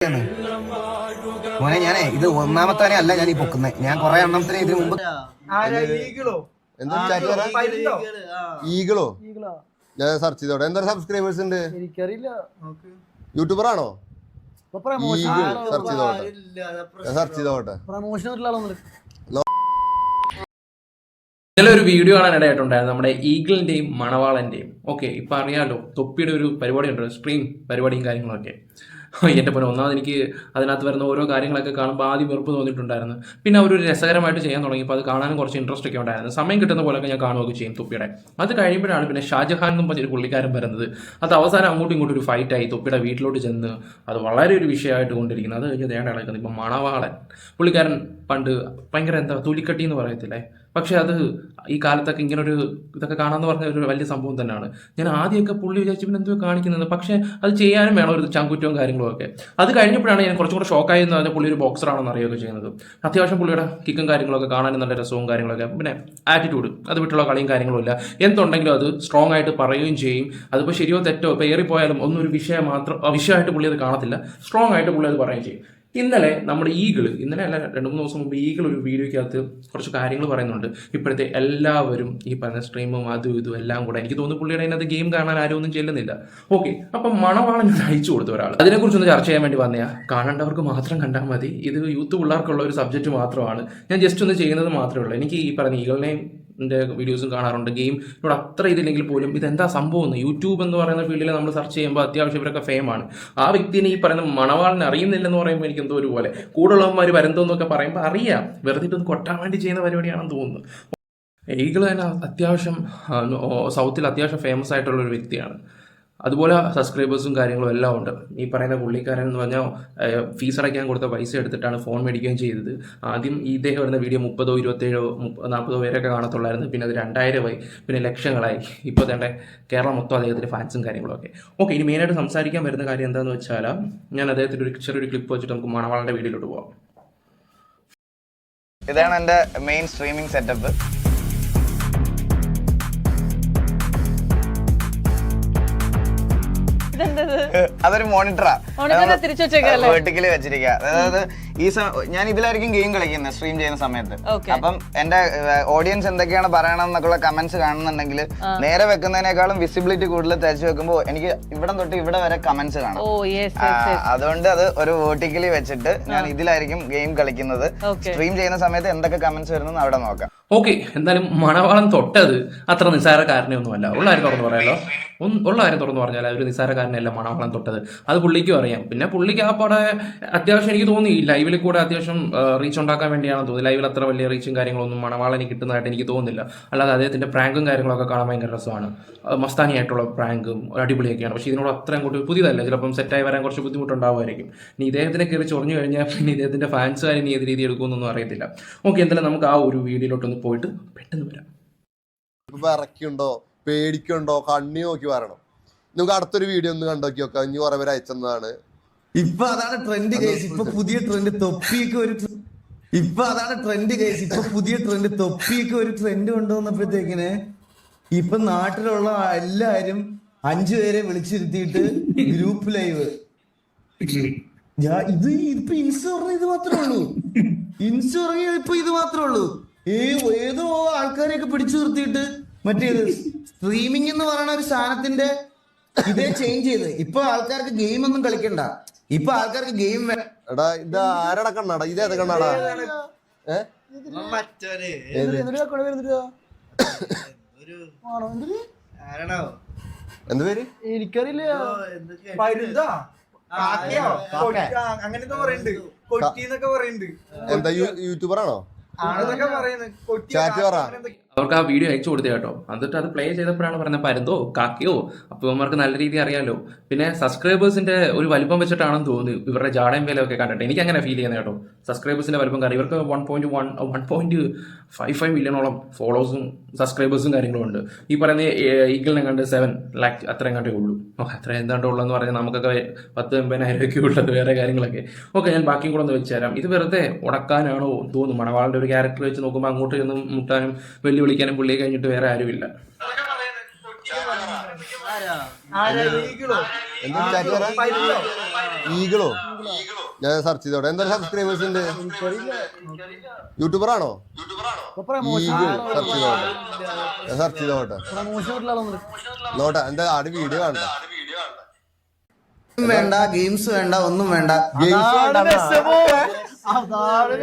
മോനെ ഞാനേ ഇത് ഒന്നാമത്തെ അല്ല ഞാൻ ഈ പൊക്കുന്നത്. ഞാൻ കുറെ എണ്ണത്തിന് ഇതിന് മുമ്പ് ഈഗിളോ ഞാൻ സെർച്ച് ചെയ്തോട്ടെ. എന്താ സബ്സ്ക്രൈബേഴ്സ് ഉണ്ട്? യൂട്യൂബർ ആണോ? സെർച്ച് ചെയ്തോട്ടെ. ഇന്നലെ ഒരു വീഡിയോ കാണാൻ ഇടയായിട്ടുണ്ടായിരുന്നു നമ്മുടെ ഈഗിളിന്റെയും മണവാളന്റെയും. ഓക്കെ, ഇപ്പൊ അറിയാലോ തൊപ്പിയുടെ ഒരു പരിപാടി ഉണ്ട്, സ്ട്രീം പരിപാടിയും കാര്യങ്ങളൊക്കെ. എൻ്റെ പോലെ ഒന്നാമത് എനിക്ക് അതിനകത്ത് വരുന്ന ഓരോ കാര്യങ്ങളൊക്കെ കാണുമ്പോൾ ആദ്യം വെറുപ്പ് തോന്നിയിട്ടുണ്ടായിരുന്നു. പിന്നെ അവരൊരു രസകരമായിട്ട് ചെയ്യാൻ തുടങ്ങിയപ്പോൾ അത് കാണാനും കുറച്ച് ഇൻട്രസ്റ്റ് ഒക്കെ ഉണ്ടായിരുന്നു. സമയം കിട്ടുന്ന പോലെയൊക്കെ ഞാൻ കാണുകയൊക്കെ ചെയ്യും തൊപ്പിയുടെ. അത് കഴിയുമ്പോഴാണ് പിന്നെ ഷാജഹാൻ എന്നും പറഞ്ഞൊരു പുള്ളിക്കാരൻ വരുന്നത്. അത് അവസാനം അങ്ങോട്ടും ഇങ്ങോട്ടും ഒരു ഫൈറ്റായി തൊപ്പിയുടെ വീട്ടിലോട്ട് ചെന്ന് അത് വളരെ ഒരു വിഷയമായിട്ട് കൊണ്ടിരിക്കുന്നത്. അത് കഴിഞ്ഞ് ദേണ്ട നടക്കുന്നത് ഇപ്പം മണവാളൻ പുള്ളിക്കാരൻ പണ്ട് ഭയങ്കര എന്താ തൊലിക്കട്ടി എന്ന് പറയത്തില്ലേ, പക്ഷെ അത് ഈ കാലത്തൊക്കെ ഇങ്ങനൊരു ഇതൊക്കെ കാണാമെന്ന് പറഞ്ഞ ഒരു വലിയ സംഭവം തന്നെയാണ്. ഞാൻ ആദ്യമൊക്കെ പുള്ളി വിചാരിച്ചു പിന്നെ എന്തോ കാണിക്കുന്നത്, പക്ഷേ അത് ചെയ്യാനും വേണം ഒരു ചങ്കുറ്റവും കാര്യങ്ങളും ഒക്കെ. അത് കഴിഞ്ഞപ്പോഴാണ് ഞാൻ കുറച്ചും കൂടെ ഷോക്കായി എന്ന് പറഞ്ഞാൽ പുള്ളി ഒരു ബോക്സറാണെന്ന് അറിയുകയൊക്കെ ചെയ്യുന്നത്. അത്യാവശ്യം പുള്ളിയുടെ കിക്കും കാര്യങ്ങളൊക്കെ കാണാനും നല്ല രസവും കാര്യങ്ങളൊക്കെ, പിന്നെ ആറ്റിറ്റ്യൂഡ് അത് വിട്ടുള്ള കളിയും കാര്യങ്ങളും ഇല്ല. എന്തുണ്ടെങ്കിലും അത് സ്ട്രോങ് ആയിട്ട് പറയുകയും ചെയ്യും. അതിപ്പോൾ ശരിയോ തെറ്റോ ഇപ്പോൾ ഏറിപ്പോയാലും ഒന്നും ഒരു വിഷയമായിട്ട് പുള്ളി അത് കാണത്തില്ല, സ്ട്രോങ് ആയിട്ട് പുള്ളി അത് പറയുകയും ചെയ്യും. ഇന്നലെ നമ്മുടെ ഇന്നലെ അല്ല 2-3 ദിവസം മുമ്പ് ഒരു വീഡിയോയ്ക്കകത്ത് കുറച്ച് കാര്യങ്ങൾ പറയുന്നുണ്ട്. ഇപ്പോഴത്തെ എല്ലാവരും ഈ പറഞ്ഞ സ്ട്രീമും അതും ഇതും എല്ലാം കൂടെ എനിക്ക് തോന്നുന്നു പുള്ളിയുടെ അതിനകത്ത് ഗെയിം കാണാൻ ആരും ഒന്നും ചെല്ലുന്നില്ല. ഓക്കെ, അപ്പം മണവാളൻ അയച്ചു കൊടുത്ത ഒരാൾ അതിനെക്കുറിച്ചൊന്ന് ചർച്ച ചെയ്യാൻ വേണ്ടി വന്നയാ. കാണേണ്ടവർക്ക് മാത്രം കണ്ടാൽ മതി. ഇത് യൂത്ത് പിള്ളേർക്കുള്ള ഒരു സബ്ജക്റ്റ് മാത്രമാണ്. ഞാൻ ജസ്റ്റ് ഒന്ന് ചെയ്യുന്നത് മാത്രമേ ഉള്ളൂ. എനിക്ക് ഈ പറഞ്ഞ ഈഗിളിനെയും വീഡിയോസും കാണാറുണ്ട്. ഗെയിമിനോട് അത്ര ഇതില്ലെങ്കിൽ പോലും ഇതെന്താ സംഭവം യൂട്യൂബ് എന്ന് പറയുന്ന ഫീൽഡിൽ നമ്മൾ സെർച്ച് ചെയ്യുമ്പോൾ അത്യാവശ്യം ഇവരൊക്കെ ഫെയിമാണ്. ആ വ്യക്തിനെ ഈ പറയുന്ന മണവാളിനെ അറിയുന്നില്ലെന്ന് പറയുമ്പോൾ എനിക്ക് എന്തോ ഒരു പോലെ കൂടുതലുള്ളവന്മാർ വരുന്നതെന്നൊക്കെ പറയുമ്പോൾ അറിയാം, വെറുതെ ഇട്ടൊന്ന് കൊട്ടാൻ വേണ്ടി ചെയ്യുന്ന പരിപാടിയാണെന്ന് തോന്നുന്നു. ഈഗിൾ തന്നെ അത്യാവശ്യം സൗത്തിൽ അത്യാവശ്യം ഫേമസ് ആയിട്ടുള്ള ഒരു വ്യക്തിയാണ്. അതുപോലെ സബ്സ്ക്രൈബേഴ്സും കാര്യങ്ങളും എല്ലാം ഉണ്ട്. ഈ പറയുന്ന പുള്ളിക്കാരൻ എന്ന് പറഞ്ഞാൽ ഫീസ് അടയ്ക്കാൻ കൊടുത്ത പൈസ എടുത്തിട്ടാണ് ഫോൺ മേടിക്കുകയും ചെയ്തത്. ആദ്യം ഇദ്ദേഹം വരുന്ന വീഡിയോ 30, 27, 40 പേരൊക്കെ കാണത്തുള്ളായിരുന്നു. പിന്നെ അത് 2000 പിന്നെ ലക്ഷങ്ങളായി. ഇപ്പോൾ തന്നെ കേരളം മൊത്തം അദ്ദേഹത്തിൻ്റെ ഫാൻസും കാര്യങ്ങളൊക്കെ. ഓക്കെ, ഇനി മെയിനായിട്ട് സംസാരിക്കാൻ വരുന്ന കാര്യം എന്താണെന്ന് വെച്ചാൽ ഞാൻ അദ്ദേഹത്തിൻ്റെ ഒരു ചെറിയൊരു ക്ലിപ്പ് വെച്ചിട്ട് നമുക്ക് മണവാളൻ്റെ വീഡിയോയിലോട്ട് പോകാം. ഇതാണ് എൻ്റെ മെയിൻ സ്ട്രീമിംഗ് സെറ്റപ്പ്. അതൊരു മോണിറ്ററാ വെർട്ടിക്കലി വെച്ചിരിക്കുക. അതായത് ഞാൻ ഇതിലായിരിക്കും ഗെയിം കളിക്കുന്നത് സ്ട്രീം ചെയ്യുന്ന സമയത്ത്. അപ്പം എന്റെ ഓഡിയൻസ് എന്തൊക്കെയാണ് പറയണമെന്നൊക്കെയുള്ള കമന്റ്സ് കാണുന്നുണ്ടെങ്കിൽ നേരെ വെക്കുന്നതിനേക്കാളും വിസിബിലിറ്റി കൂടുതൽ തയ്ച്ചു വെക്കുമ്പോൾ എനിക്ക് ഇവിടെ തൊട്ട് ഇവിടെ വരെ കമന്റ്സ് കാണാം. അതുകൊണ്ട് അത് ഒരു വെർട്ടിക്കലി വെച്ചിട്ട് ഞാൻ ഇതിലായിരിക്കും ഗെയിം കളിക്കുന്നത്. സ്ട്രീം ചെയ്യുന്ന സമയത്ത് എന്തൊക്കെ കമന്റ്സ് വരുന്നു അവിടെ നോക്കാം. ഓക്കെ, എന്തായാലും മണവാളം തൊട്ടത് അത്ര നിസ്സാരക്കാരനെയൊന്നുമല്ല. ഉള്ള കാര്യം തുറന്നു പറയാലോ, തുറന്നു പറഞ്ഞാൽ ഒരു നിസ്സാരക്കാരനല്ല മണവാളം തൊട്ടത്. അത് പുള്ളിക്കും അറിയാം. പിന്നെ പുള്ളിക്ക് ആ പടം അത്യാവശ്യം എനിക്ക് തോന്നി ലൈവിൽ കൂടെ അത്യാവശ്യം റീച്ച് ഉണ്ടാക്കാൻ വേണ്ടിയാണ് തോന്നി. ലൈവിൽ അത്ര വലിയ റീച്ചും കാര്യങ്ങളൊന്നും മണവാളന് കിട്ടുന്നതായിട്ട് എനിക്ക് തോന്നുന്നില്ല. അല്ലാതെ അദ്ദേഹത്തിന്റെ പ്രാങ്കും കാര്യങ്ങളൊക്കെ കാണാൻ ഭയങ്കര രസമാണ്. മസ്താനിയായിട്ടുള്ള പ്രാങ്കും അടിപൊളിയൊക്കെയാണ്. പക്ഷേ ഇതിനോട് അത്ര അങ്ങോട്ട് പുതിയതല്ല. ചിലപ്പം സെറ്റായി വരാൻ കുറച്ച് ബുദ്ധിമുട്ടുണ്ടാവുമായിരിക്കും. ഇനി ഇദ്ദേഹത്തിനെ കയറി ചൊറിഞ്ഞു കഴിഞ്ഞാൽ പിന്നെ ഇദ്ദേഹത്തിന്റെ ഫാൻസുകാർ ഇനി ഏത് രീതി എടുക്കുമെന്നൊന്നും അറിയത്തില്ല. ഓക്കെ, എന്തായാലും നമുക്ക് ആ ഒരു വീഡിയോയിലോട്ടൊന്ന് പോയിട്ട് പെട്ടെന്ന് വരാം. വിറക്കുണ്ടോ പേടിക്കുണ്ടോ കണ്ണി നോക്കി വരണം. നമുക്ക് അടുത്തൊരു വീഡിയോ ഒന്ന് കണ്ടോക്കി നോക്കാം. ഇനി കുറെ പേര് അയച്ചതാണ്. ഇപ്പൊ അതാണ് ട്രെൻഡ് കേസ്. ഇപ്പൊ പുതിയ ട്രെൻഡ് തൊപ്പിയൊക്കെ ഒരു ട്രെൻഡ് കൊണ്ടുവന്നപ്പോഴത്തേക്കിന് ഇപ്പൊ നാട്ടിലുള്ള എല്ലാരും 5 പേരെ വിളിച്ചിരുത്തിയിട്ട് ഗ്രൂപ്പ് ലൈവ്. ഇത് ഇപ്പൊ ഇത് മാത്രമേ ഉള്ളൂ. ഇപ്പൊ ഇത് മാത്രമേ ഉള്ളൂ. ഏതോ ആൾക്കാരെയൊക്കെ പിടിച്ചു നിർത്തിയിട്ട് മറ്റേത് സ്ട്രീമിംഗ് എന്ന് പറയുന്ന ഒരു സാധനത്തിന്റെ ഇതേ ചേഞ്ച് ചെയ്ത് ഇപ്പൊ ആൾക്കാർക്ക് ഗെയിം ഒന്നും കളിക്കണ്ട. ഇപ്പൊ ആൾക്കാർക്ക് ഗെയിം എടാ ഇത് ആരടാ കണ്ണാടാ? ഇതേത് കണ്ണാടാ? എന്ത് പേര് എനിക്കറിയില്ല. എന്താ യൂട്യൂബർ ആണോ? ചാറ്റ് പറ. അവർക്ക് ആ വീഡിയോ അയച്ചു കൊടുത്തേ കേട്ടോ. എന്നിട്ട് അത് പ്ലേ ചെയ്തപ്പോഴാണ് പറയുന്നത് പരുന്തോ കാക്കയോ. അപ്പോൾ ഇവന്മാർക്ക് നല്ല രീതിയിൽ അറിയാലോ. പിന്നെ സബ്സ്ക്രൈബേഴ്സിന്റെ ഒരു വലിപ്പം വെച്ചിട്ടാണെന്ന് തോന്നുന്നു ഇവരുടെ ജാടയും വിലയൊക്കെ കണ്ടിട്ട് എനിക്ക് അങ്ങനെ ഫീൽ ചെയ്യുന്നത് കേട്ടോ. സബ്സ്ക്രൈബേഴ്സിന്റെ വലിപ്പം കാരണം ഇവർക്ക് 1.55 മില്യണോളം ഫോളോവേഴ്സും സബ്സ്ക്രൈബേഴ്സും കാര്യങ്ങളും ഉണ്ട്. ഈ പറയുന്ന ഈഗിളിനെ കണ്ട് 7 lakhs അത്രയും കണ്ടേ ഉള്ളൂ. അത്ര എന്താണ്ട് ഉള്ളതെന്ന് പറഞ്ഞാൽ നമുക്കൊക്കെ 10-80,000 ഒക്കെ ഉള്ളത് വേറെ കാര്യങ്ങളൊക്കെ. ഓക്കെ, ഞാൻ ബാക്കിയും കൂടെ ഒന്ന് വെച്ച് തരാം. ഇത് വെറുതെ ഉടക്കാനാണോ തോന്നുന്നു. മണവാളിന്റെ ഒരു ക്യാരക്ടർ വെച്ച് നോക്കുമ്പോൾ അങ്ങോട്ട് ചെന്ന് മുട്ടാനും വെല്ലുവിളിക്കാനും പുള്ളിയെ കഴിഞ്ഞിട്ട് വേറെ ആരുമില്ല. ഈഗിളോ? ഞാൻ സെർച്ച് ചെയ്തോട്ടെ. എന്താ സബ്സ്ക്രൈബേഴ്സ് ഉണ്ട്? യൂട്യൂബർ ആണോ? ഈഗിൾ സെർച്ച് ചെയ്തോട്ടെ. ഞാൻ സെർച്ച് ചെയ്തോട്ടെ നോട്ടെ. എന്താ ആട് വീഡിയോ കാണണ്ട. വേണ്ട ഗെയിംസ് വേണ്ട ഒന്നും വേണ്ട.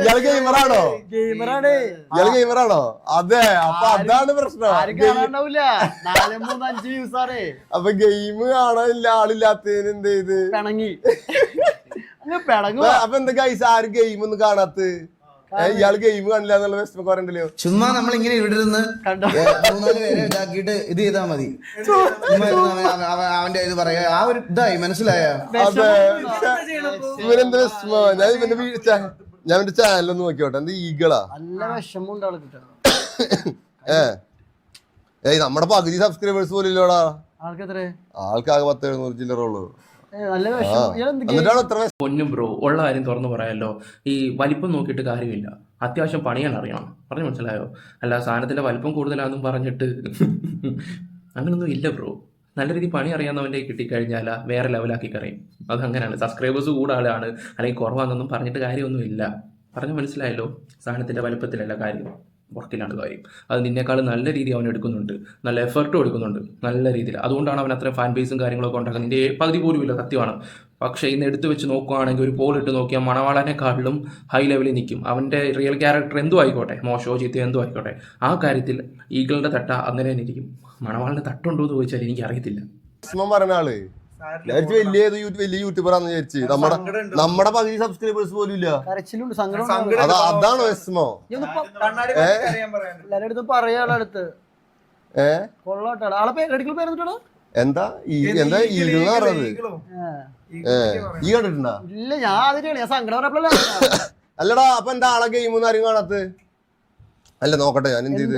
ഇയാള് ഗെയിമറാണോ? ഇയാള് ഗെയിമറാണോ? അതെ. അപ്പൊ അതാണ് പ്രശ്നം. അപ്പൊ ഗെയിം കാണാനില്ല ആളില്ലാത്തതിന് എന്ത് ചെയ്ത് അപ്പൊ എന്താ ഗൈസ് ആരും ഗെയിം ഒന്നും കാണാത്ത? ഇയാള് ഗെയിം കാണില്ല എന്നുള്ള വിഷമൊക്കെ പറയണ്ടല്ലോ. ചുമ്മാ നമ്മളിങ്ങനെ ഇവിടെ ഇരുന്ന് 3-4 പേരെ ഇതാക്കിയിട്ട് ഇത് ചെയ്താ മതി. ചുമ്മാ ഇരുന്ന് അവന്റെ ഇത് പറയാ. ആ ഒരു ഇതായി മനസ്സിലായ? അതെ. ഇവരെന്താ വിഷമോ? ഞാൻ എന്റെ ചാനലൊന്ന് നോക്കിയോട്ടെ. എന്താ ഈഗിളാ? ഏയ് നമ്മുടെ പകുതി സബ്സ്ക്രൈബേഴ്സ് പോലും ഇല്ലോടാ. ആൾക്കാകെ 10-700 ചില്ലറുള്ളൂ. എന്നിട്ടാണ് ഇത്ര പൊന്നും ബ്രോ, ഉള്ള കാര്യം തുറന്നു പറയാമല്ലോ. ഈ വലിപ്പം നോക്കിയിട്ട് കാര്യമില്ല, അത്യാവശ്യം പണിയാൻ അറിയണം. പറഞ്ഞു മനസ്സിലായോ? അല്ല സാധനത്തിന്റെ വലിപ്പം കൂടുതലാണെന്നും പറഞ്ഞിട്ട് അങ്ങനൊന്നും ഇല്ല ബ്രോ. നല്ല രീതിയിൽ പണി അറിയാവുന്നവൻ്റെ കിട്ടിക്കഴിഞ്ഞാൽ വേറെ ലെവലാക്കി കറിയും. അത് അങ്ങനെയാണ്. സബ്സ്ക്രൈബേഴ്സ് കൂടുതലാണ് അല്ലെങ്കിൽ കുറവാണെന്നൊന്നും പറഞ്ഞിട്ട് കാര്യമൊന്നുമില്ല. പറഞ്ഞു മനസ്സിലായല്ലോ? സാധനത്തിന്റെ വലിപ്പത്തിലല്ല കാര്യം, വർക്കിലാണ് കാര്യം. അത് നിന്നേക്കാൾ നല്ല രീതിയിൽ അവൻ എടുക്കുന്നുണ്ട്, നല്ല എഫർട്ടും എടുക്കുന്നുണ്ട്, നല്ല രീതിയിൽ. അതുകൊണ്ടാണ് അവൻ അത്രയും ഫാൻ ബേസും കാര്യങ്ങളൊക്കെ ഉണ്ടാക്കുന്നത്. നിന്റെ പകുതി പോലും ഇല്ല, സത്യമാണ്. പക്ഷേ ഇന്ന് എടുത്തു വെച്ച് നോക്കുകയാണെങ്കിൽ ഒരു പോൾ ഇട്ട് നോക്കിയാൽ മണവാളനെക്കാളിലും ഹൈ ലെവലിൽ നിൽക്കും. അവൻ്റെ റിയൽ ക്യാരക്ടർ എന്തും ആയിക്കോട്ടെ, മോശമോ ചീത്തയോ എന്തും ആയിക്കോട്ടെ, ആ കാര്യത്തിൽ ഈഗിളിൻ്റെ തട്ട അങ്ങനെ തന്നെ ഇരിക്കും. മണവാളിന് തട്ടുണ്ടോ എന്ന് ചോദിച്ചാൽ എനിക്കറിയത്തില്ല. പറഞ്ഞ ആള് വലിയ യൂട്യൂബറാന്ന് വിചാരിച്ച് നമ്മുടെ പകുതി സബ്സ്ക്രൈബേഴ്സ് പോലും ഇല്ല. അതാണോ വിഷമോ? എന്താ എന്താ ഈഗിളെന്ന് പറഞ്ഞത്? ഈ കണ്ടിട്ടുണ്ടാ? അല്ലടാ. അപ്പൊ എന്താ ആളെ ഗെയിം ഒന്നും ആരും കാണാത്ത? അല്ല നോക്കട്ടെ ഞാൻ എന്ത് ചെയ്ത്.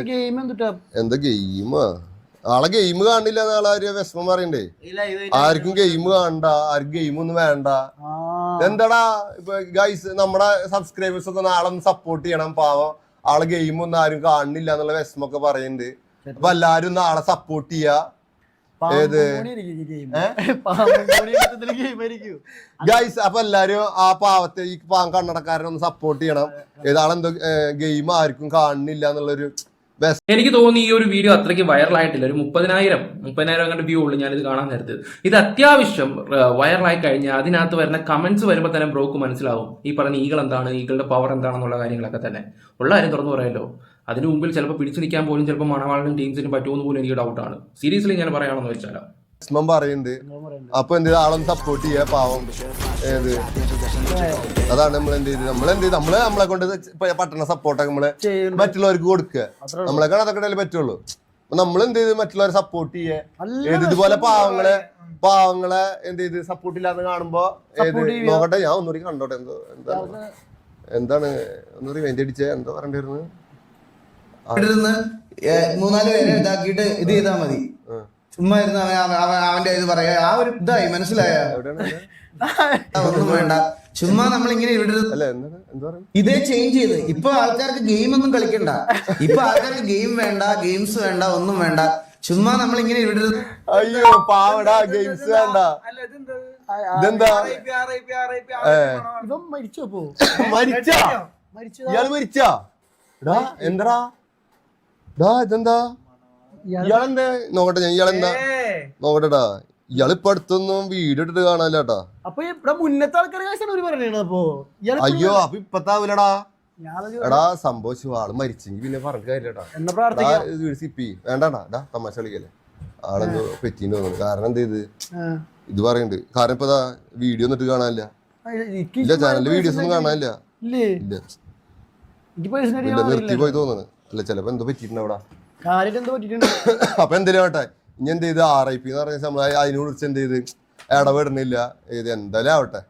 എന്താ ഗെയിമാ? ആളെ ഗെയിം കാണില്ല എന്നാളെ വിഷമം പറയണ്ടേ. ആർക്കും ഗെയിം കാണണ്ട, ആർക്കും ഗെയിം ഒന്നും വേണ്ട. എന്താടാ ഇപ്പൊ ഗൈസ് നമ്മുടെ സബ്സ്ക്രൈബേഴ്സ് ഒക്കെ നാളെ സപ്പോർട്ട് ചെയ്യണം. പാവം ആളെ ഗെയിം ഒന്നും ആരും കാണുന്നില്ല എന്നുള്ള വിഷമൊക്കെ പറയുന്നുണ്ട്. അപ്പൊ എല്ലാരും ഒന്ന് ആളെ സപ്പോർട്ട് ചെയ്യാ. ഏത് ഗൈസ്? അപ്പൊ എല്ലാരും ആ പാവത്തെ ഈ കണ്ണടക്കാരനെ ഒന്ന് സപ്പോർട്ട് ചെയ്യണം. ഏതാളെന്തോ ഗെയിം ആർക്കും കാണുന്നില്ല എന്നുള്ളൊരു. എനിക്ക് തോന്നുന്നു ഈ ഒരു വീഡിയോ അത്രയ്ക്ക് വൈറലായിട്ടില്ല. ഒരു 30,000 കണ്ട് വ്യൂ ഉള്ളൂ ഞാനിത് കാണാൻ നേരത്ത്. ഇത് അത്യാവശ്യം വൈറലായി കഴിഞ്ഞാൽ അതിനകത്ത് വരുന്ന കമന്റ്സ് വരുമ്പോൾ തന്നെ ബ്രോക്ക് മനസ്സിലാവും ഈ പറഞ്ഞ ഈഗിൾ എന്താണ്, ഈഗിളുടെ പവർ എന്താണെന്നുള്ള കാര്യങ്ങളൊക്കെ തന്നെ. ഉള്ള കാര്യം തുറന്നു പറയാമല്ലോ. അതിന് മുമ്പിൽ ചിലപ്പോൾ പിടിച്ചു നിൽക്കാൻ പോലും ചിലപ്പോൾ മണവാളിനും ടീംസിനും പറ്റുമെന്ന് പോലും എനിക്ക് ഡൗട്ടാണ്. സീരിയസ്ലി ഞാൻ പറയുകയാണെന്ന് വെച്ചാൽ വിഷമം പറയുന്നുണ്ട്. അപ്പൊ എന്ത് ആളൊന്ന് സപ്പോർട്ട് ചെയ്യാ പാവം. ഏത് അതാണ് നമ്മളെന്ത് ചെയ്ത് നമ്മളെ കൊണ്ട് പറ്റുന്ന സപ്പോർട്ടൊക്കെ നമ്മള് മറ്റുള്ളവർക്ക് കൊടുക്കുക. നമ്മളെ കാണാതൊക്കെ പറ്റുള്ളൂ. നമ്മളെന്ത് ചെയ്ത് മറ്റുള്ളവരെ സപ്പോർട്ട് ചെയ്യേ. ഏത് ഇതുപോലെ പാവങ്ങളെ എന്ത് ചെയ്ത് സപ്പോർട്ട് ഇല്ലാന്ന് കാണുമ്പോ ഏത് നോക്കട്ടെ. ഞാൻ ഒന്നുകൂടി കണ്ടോട്ടെ. എന്താണ് ഒന്നുകൂടി വേണ്ടി അടിച്ചേ. എന്താ പറയണ്ടിരുന്നത്? 3-4 പേരെ ഇതാക്കിയിട്ട് ഇത് ചെയ്താ മതി. ചുമ്മാ ഇരുന്ന് അവന്റെ ഇത് പറയാ. ആ ഒരു ഇതായി മനസ്സിലായ? ഒന്നും വേണ്ട. ചുമ്മാ നമ്മളിങ്ങനെ ഇവിടെ ഇതേ ചേഞ്ച് ചെയ്ത് ഇപ്പൊ ആൾക്കാർക്ക് ഗെയിം ഒന്നും കളിക്കണ്ട. ഇപ്പൊ ആൾക്കാർക്ക് ഗെയിം വേണ്ട, ഗെയിംസ് വേണ്ട, ഒന്നും വേണ്ട. ചുമ്മാ നമ്മളിങ്ങനെ ഇവിടെ അയ്യോ പാവടാ ഗെയിംസ് വേണ്ട. ഇതെന്താ ഇയാള് മരിച്ചാ? എന്താ ഇതെന്താ? ഇയാളെന്താ നോക്കട്ടെ. ഞാൻ ഇയാളെന്താ നോക്കട്ടെടാ. ഇയാളിപ്പോ അടുത്തൊന്നും വീഡിയോ ഇട്ടിട്ട് കാണാനില്ലാട്ടാ. അയ്യോ അപ്പൊ ഇപ്പത്താവൂലടാ. എടാ സംഭവിച്ചു. ആള് മരിച്ചെങ്കിൽ പിന്നെ പറഞ്ഞിട്ട് കാര്യട്ടാ. സിപ്പി വേണ്ടാ തമാശ കളിക്കല്ലേ. ആളെന്തോ പറ്റീന്ന് തോന്നുന്നു. കാരണം എന്ത് ചെയ്ത് ഇത് പറയുന്നുണ്ട്. കാരണം ഇപ്പൊ വീഡിയോ ഒന്നും ഇട്ട് കാണാനില്ല. ഇല്ല ചാനലില് വീഡിയോസ് ഒന്നും കാണാനില്ല. ഇല്ല നിർത്തി പോയി തോന്നുന്നു. അല്ല ചിലപ്പോ എന്തോ പറ്റിയിട്ടുണ്ട് അവിടെ. അപ്പൊ എന്തേലും ആവട്ടെ. ഇനി എന്ത് ചെയ്ത് RIP എന്ന് പറഞ്ഞ നമ്മൾ അതിനെ കുറിച്ച് എന്ത് ചെയ്ത് ഇടപെടുന്നില്ല. ഏത് എന്തായാലും ആവട്ടെ.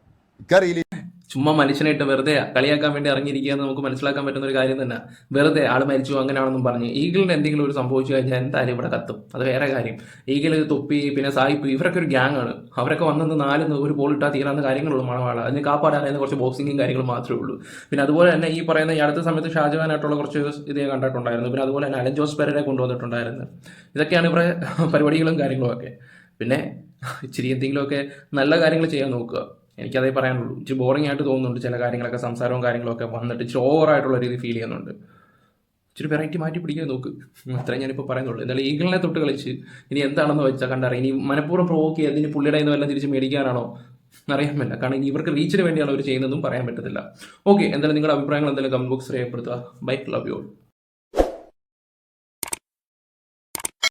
എനിക്കറിയില്ല. ചുമ്മാ മനുഷ്യനായിട്ട് വെറുതെ കളിയാക്കാൻ വേണ്ടി ഇറങ്ങിയിരിക്കുക എന്ന് നമുക്ക് മനസ്സിലാക്കാൻ പറ്റുന്ന ഒരു കാര്യം തന്നെ. വെറുതെ ആൾ മരിച്ചു അങ്ങനെയാണെന്നും പറഞ്ഞ് ഈഗിളിന് എന്തെങ്കിലും ഒരു സംഭവിച്ചു കഴിഞ്ഞാൽ എന്തായാലും ഇവിടെ കത്തും. അത് വേറെ കാര്യം. ഈഗിൾ, തൊപ്പി, പിന്നെ സായിപ്പ്, ഇവരൊക്കെ ഒരു ഗ്യാങ് ആണ്. അവരൊക്കെ വന്നത് 4 ഒരു പോളിട്ടാ തീരാവുന്ന കാര്യങ്ങളുള്ളൂ മണവാള. അതിന് കാപ്പാടാനായിരുന്ന കുറച്ച് ബോക്സിങ്ങും കാര്യങ്ങളും മാത്രമേ ഉള്ളൂ. പിന്നെ അതുപോലെ തന്നെ ഈ പറയുന്ന ഈ അടുത്ത സമയത്ത് ഷാജഹാനായിട്ടുള്ള കുറച്ച് ഇത് കണ്ടിട്ടുണ്ടായിരുന്നു. പിന്നെ അതുപോലെ തന്നെ അലൻ ജോസ് പെരേരെ കൊണ്ടുവന്നിട്ടുണ്ടായിരുന്നു. ഇതൊക്കെയാണ് ഇവരുടെ പരിപാടികളും കാര്യങ്ങളും ഒക്കെ. പിന്നെ ഇച്ചിരി എന്തെങ്കിലുമൊക്കെ നല്ല കാര്യങ്ങൾ ചെയ്യാൻ നോക്കുക. എനിക്കതേ പറയാനുള്ളൂ. ഇച്ചിരി ബോറിംഗ് ആയിട്ട് തോന്നുന്നുണ്ട് ചില കാര്യങ്ങളൊക്കെ, സംസാരവും കാര്യങ്ങളൊക്കെ വന്നിട്ട് ഇച്ചിരി ഓവറായിട്ടുള്ള രീതി ഫീൽ ചെയ്യുന്നുണ്ട്. ഇച്ചിരി വെറൈറ്റി മാറ്റി പിടിക്കാൻ നോക്ക്, അത്രയും ഞാനിപ്പോൾ പറയുന്നുള്ളൂ. എന്നാലും ഈഗിളിനെ തൊട്ട് കളിച്ച് ഇനി എന്താണെന്ന് വെച്ചാൽ കണ്ടറിയാം. ഇനി മനഃപൂർവ്വം പ്രൊവോക്ക് ചെയ്ത് ഇനി പുള്ളിയുടെ നിന്ന് വല്ലതും തിരിച്ച് മേടിക്കാനാണോ അറിയാൻ പറ്റില്ല. കാരണം ഇനി ഇവർക്ക് റീച്ചിന് വേണ്ടിയാണ് അവർ ചെയ്യുന്നതെന്നും പറയാൻ പറ്റത്തില്ല. ഓക്കെ, എന്തായാലും നിങ്ങളുടെ അഭിപ്രായങ്ങൾ എന്തായാലും കമന്റ് ബോക്സിൽ രേഖപ്പെടുത്തുക. Bye, love you all.